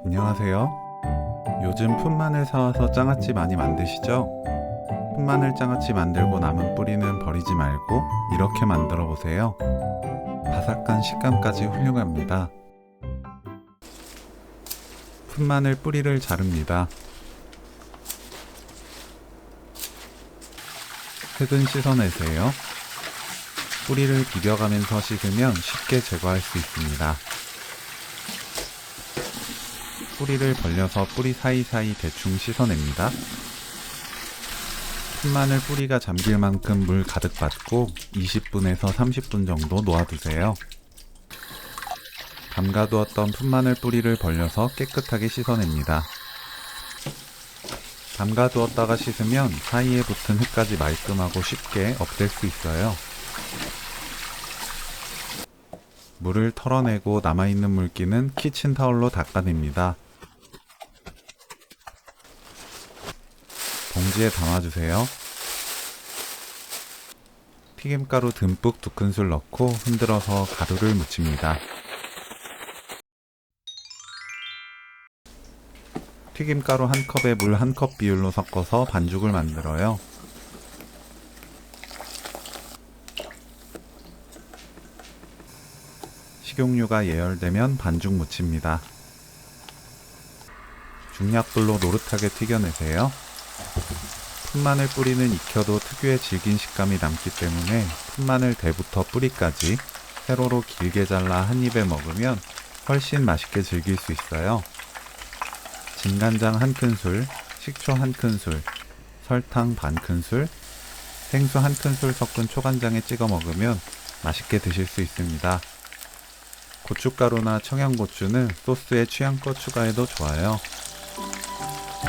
안녕하세요. 요즘 풋마늘 사와서 장아찌 많이 만드시죠? 풋마늘 장아찌 만들고 남은 뿌리는 버리지 말고 이렇게 만들어 보세요. 바삭한 식감까지 훌륭합니다. 풋마늘 뿌리를 자릅니다. 흙은 씻어내세요. 뿌리를 비벼가면서 씻으면 쉽게 제거할 수 있습니다. 뿌리를 벌려서 뿌리 사이사이 대충 씻어냅니다. 풋마늘 뿌리가 잠길 만큼 물 가득 받고 20분에서 30분 정도 놓아두세요. 담가두었던 풋마늘 뿌리를 벌려서 깨끗하게 씻어냅니다. 담가두었다가 씻으면 사이에 붙은 흙까지 말끔하고 쉽게 없앨 수 있어요. 물을 털어내고 남아있는 물기는 키친타올로 닦아냅니다. 봉지에 담아주세요. 튀김가루 듬뿍 2큰술 넣고 흔들어서 가루를 묻힙니다. 튀김가루 1컵에 물 1컵 비율로 섞어서 반죽을 만들어요. 식용유가 예열되면 반죽 묻힙니다. 중약불로 노릇하게 튀겨내세요. 풋마늘 뿌리는 익혀도 특유의 질긴 식감이 남기 때문에 풋마늘 대부터 뿌리까지 세로로 길게 잘라 한 입에 먹으면 훨씬 맛있게 즐길 수 있어요. 진간장 1큰술, 식초 1큰술, 설탕 반큰술, 생수 1큰술 섞은 초간장에 찍어 먹으면 맛있게 드실 수 있습니다. 고춧가루나 청양고추는 소스에 취향껏 추가해도 좋아요.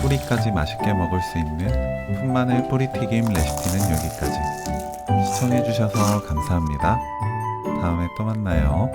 뿌리까지 맛있게 먹을 수 있는 풋마늘 뿌리튀김 레시피는 여기까지. 시청해주셔서 감사합니다. 다음에 또 만나요.